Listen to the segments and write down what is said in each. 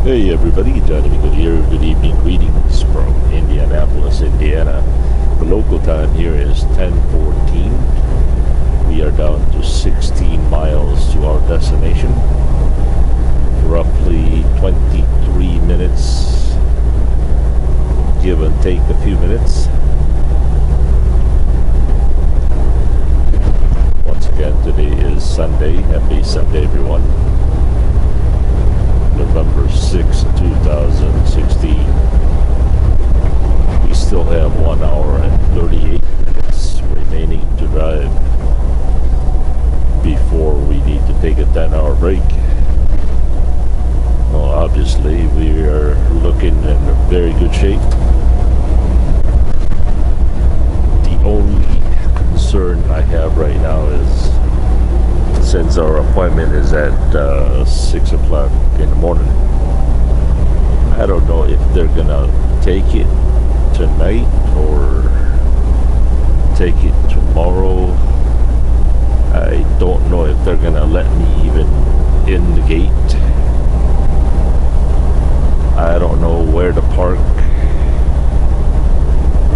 Hey everybody, Johnny Good here. Good evening, greetings from Indianapolis, Indiana. The local time here is 10:14. We are down to 16 miles to our destination. Roughly 23 minutes, give and take a few minutes. Once again, today is Sunday. Happy Sunday, everyone. November 6, 2016. We still have 1 hour and 38 minutes remaining to drive before we need to take a 10-hour break. Well, obviously, we are looking in very good shape. The only concern I have right now is, since our appointment is at 6 o'clock in the morning, I don't know if they're gonna take it tonight or take it tomorrow. I don't know if they're gonna let me even in the gate. I don't know where to park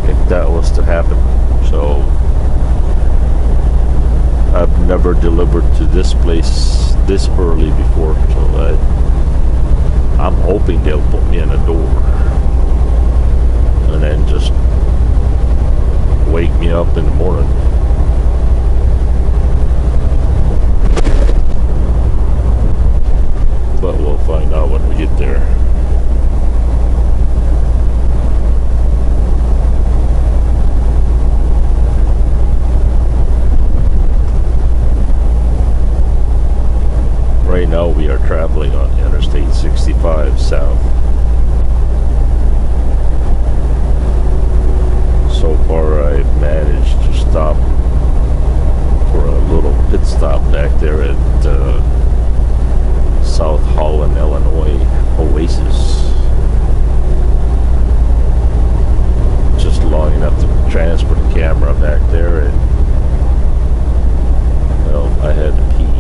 if that was to happen. So I've never delivered to this place this early before, so I'm hoping they'll put me in a door and then just wake me up in the morning. But we'll find out when we get there. Right now we are traveling on Interstate 65 south. So far I've managed to stop for a little pit stop back there at South Holland, Illinois Oasis. Just long enough to transfer the camera back there, and well, I had to pee.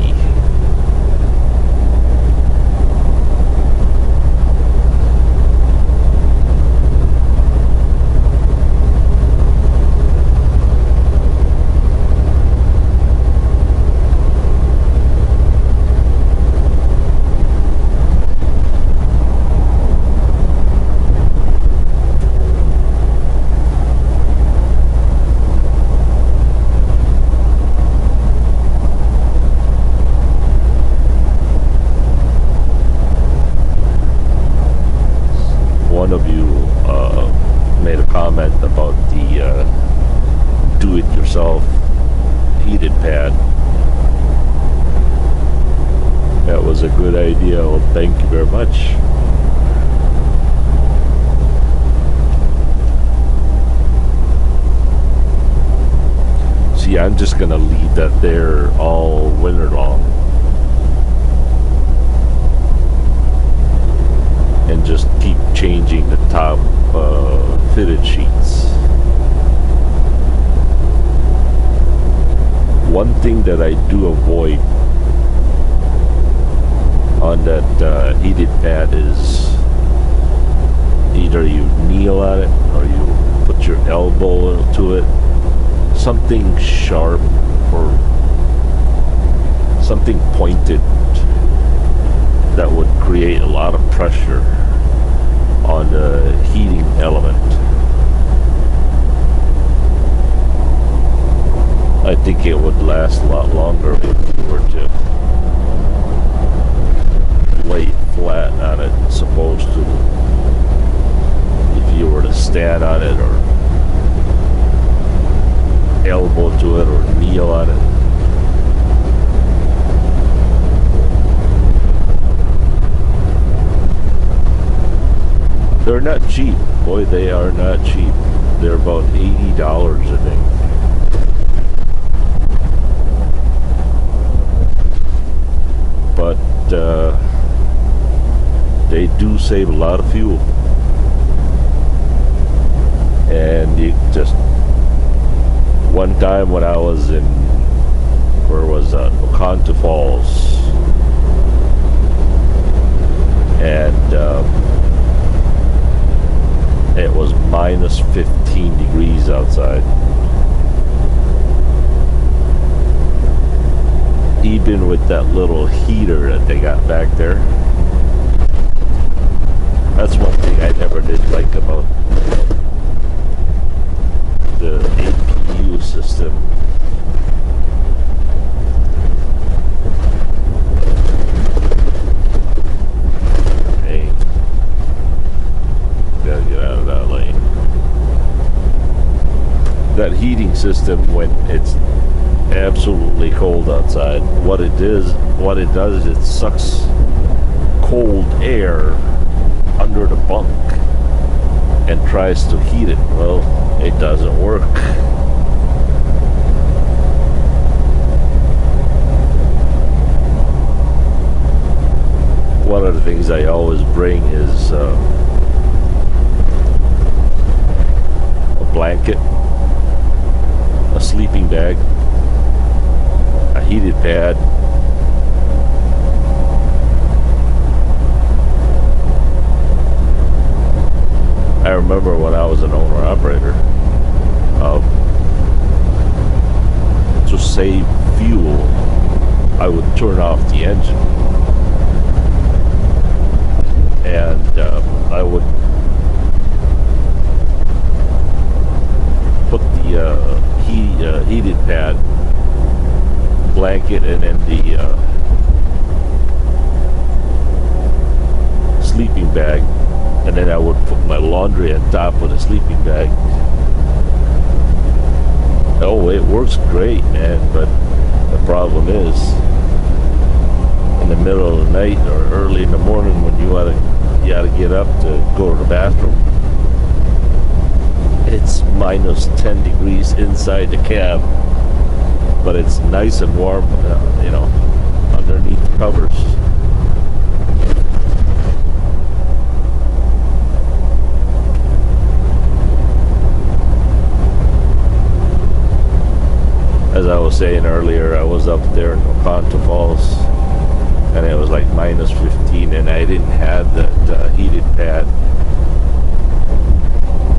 One of you made a comment about the do-it-yourself heated pad. That was a good idea. Well, thank you very much. See, I'm just gonna leave that there all winter long and just keep changing the top fitted sheets. One thing that I do avoid on that heated pad is either you kneel on it or you put your elbow to it. Something sharp or something pointed that would create a lot of pressure on the heating element. I think it would last a lot longer if you were to lay flat on it, as opposed to if you were to stand on it or elbow to it or kneel on it. They're not cheap. Boy, they are not cheap. They're about $80, I think. But they do save a lot of fuel. And you just, one time when I was in, where was that? Oconto Falls. And and it was minus 15 degrees outside. Even with that little heater that they got back there. That's one thing I never did like about the APU system. Hey, gotta get out of that lane. That heating system, when it's absolutely cold outside, what it does is it sucks cold air under the bunk and tries to heat it. Well, it doesn't work. One of the things I always bring is a blanket, a sleeping bag, a heated pad, I remember when I was an owner-operator, to save fuel, I would turn off the engine, and I would put the heated pad, blanket, and then the sleeping bag, and then I would put my laundry on top of the sleeping bag. Oh, it works great, man, but the problem is, in the middle of the night or early in the morning when you gotta get up to go to the bathroom, it's minus 10 degrees inside the cab, but it's nice and warm, underneath the covers. As I was saying earlier, I was up there in Oconto Falls, and it was like minus 15, and I didn't have that heated pad.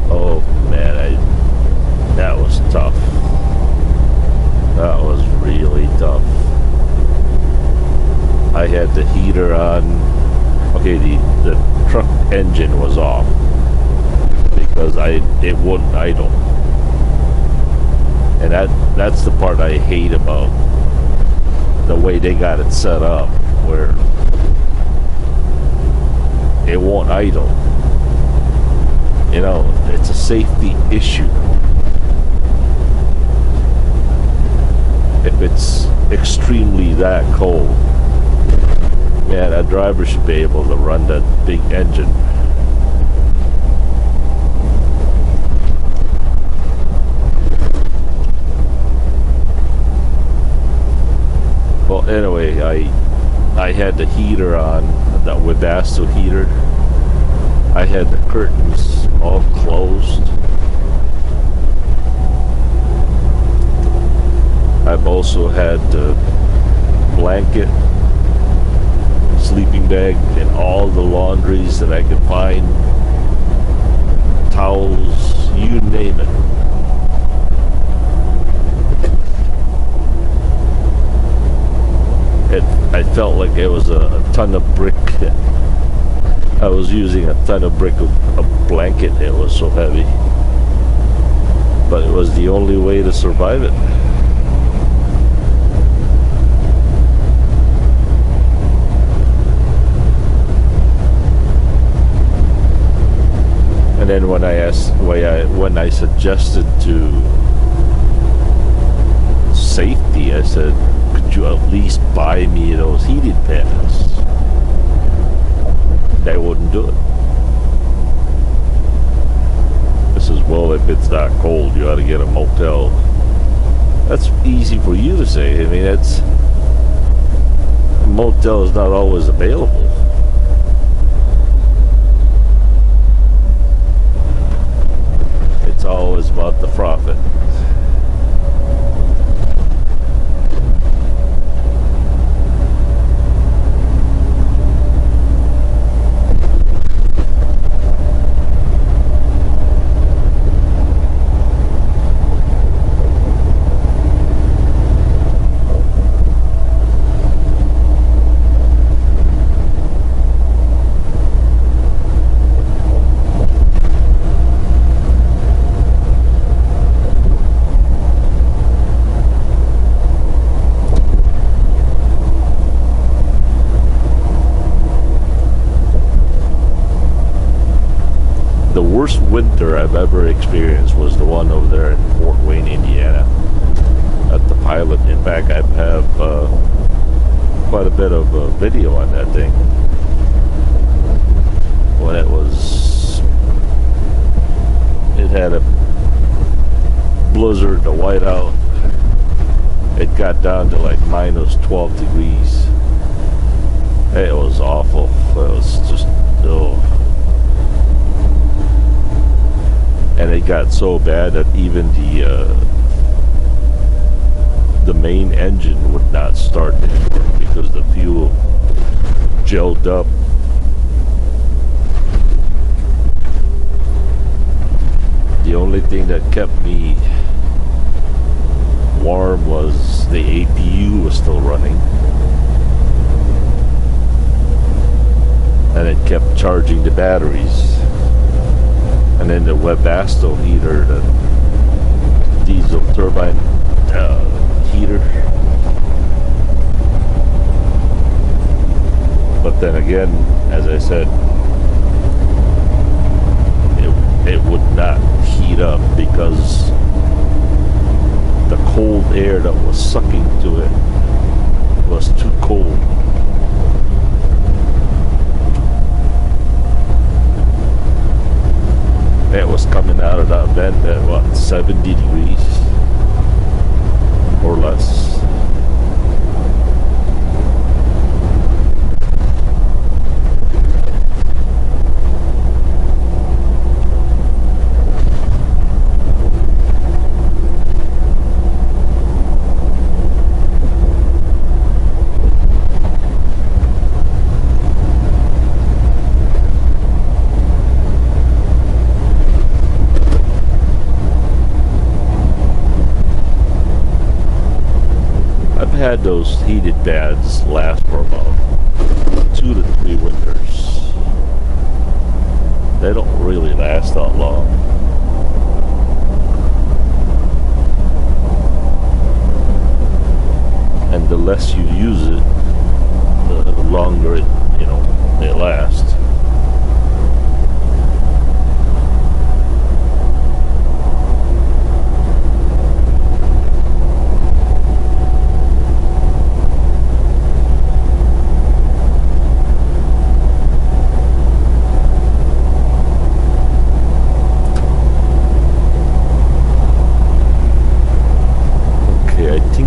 Oh man, that was tough. That was really tough. I had the heater on. Okay, the truck engine was off because it wouldn't idle. And that's the part I hate about the way they got it set up, where it won't idle. It's a safety issue. If it's extremely that cold, man, a driver should be able to run that big engine. Well, anyway, I had the heater on, that Webasto heater. I had the curtains all closed. I've also had the blanket, sleeping bag, and all the laundries that I could find, towels, you name it. I felt like it was a ton of brick. I was using a ton of brick of blanket. It was so heavy, but it was the only way to survive it. And then when I suggested to safety, I said, could you at least buy me those heated pads? They wouldn't do it. This is, well, if it's that cold, you ought to get a motel. That's easy for you to say. I mean, a motel is not always available. It's always about the profit. worst winter I've ever experienced was the one over there in Fort Wayne, Indiana, at the pilot. In fact, I have quite a bit of video on that thing when it had a blizzard, a whiteout. It got down to like minus 12 degrees. It was awful. It was just, oh. And it got so bad that even the main engine would not start anymore because the fuel gelled up. The only thing that kept me warm was the APU was still running, and it kept charging the batteries. And then the Webasto heater, the diesel turbine heater. But then again, as I said, it would not heat up because the cold air that was sucking to it was too cold. It was coming out of that vent at what, 70 degrees or less. Had those heated beds last for about 2 to 3 winters. They don't really last that long. And the less you use it, the longer they last.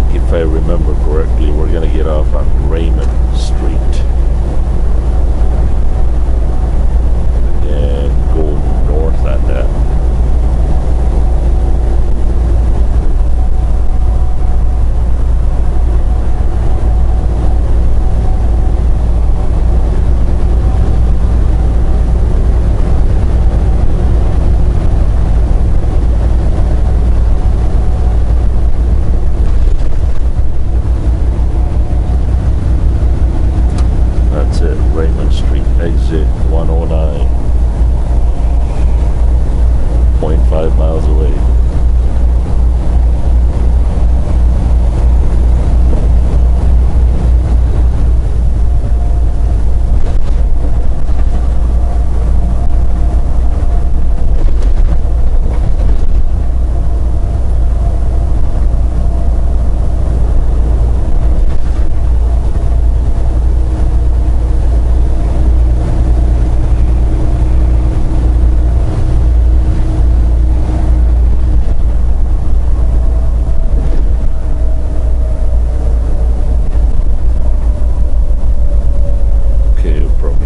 If I remember correctly, we're going to get off on Raymond Street and go north on that. Exit 109, 0.5 miles away.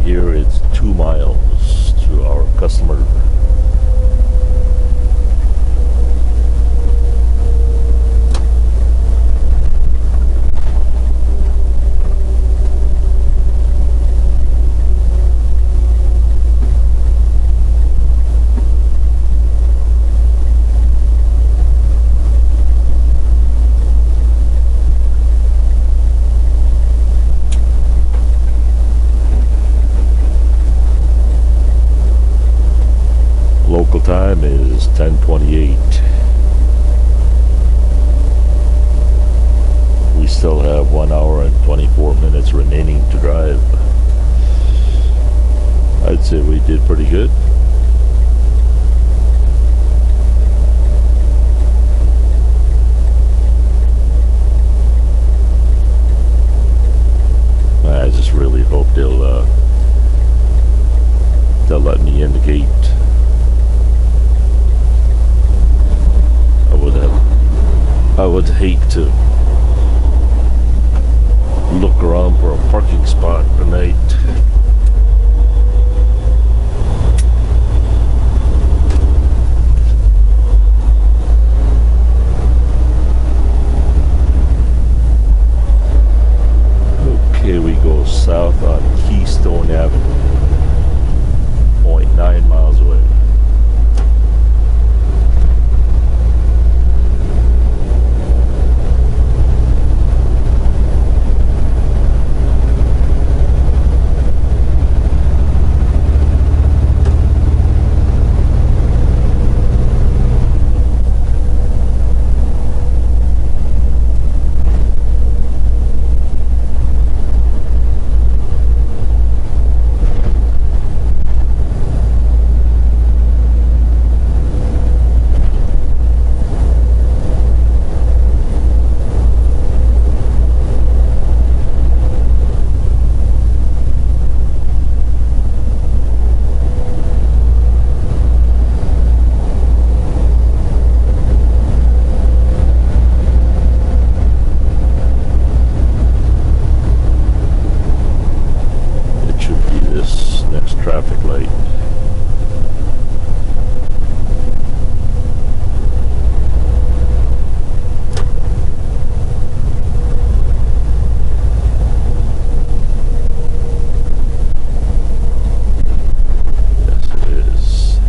Here it's 2 miles to our customer. Local time is 10:28. We still have 1 hour and 24 minutes remaining to drive. I'd say we did pretty good. hate to look around for a parking spot tonight. Okay, we go south on Keystone Avenue, 0.9 miles away. Traffic light. Yes, it is.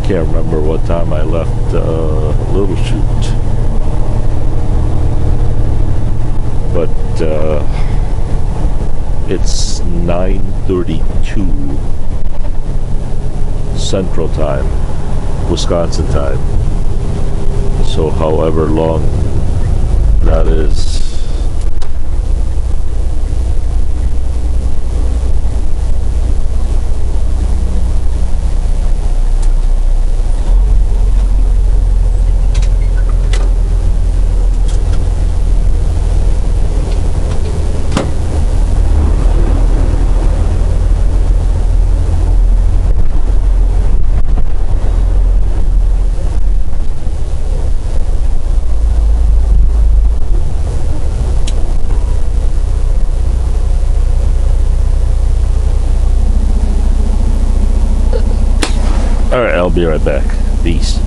Can't remember what time I left Little Chute, but it's 9:32 Central Time, Wisconsin time. So however long that is. Alright, I'll be right back. Peace.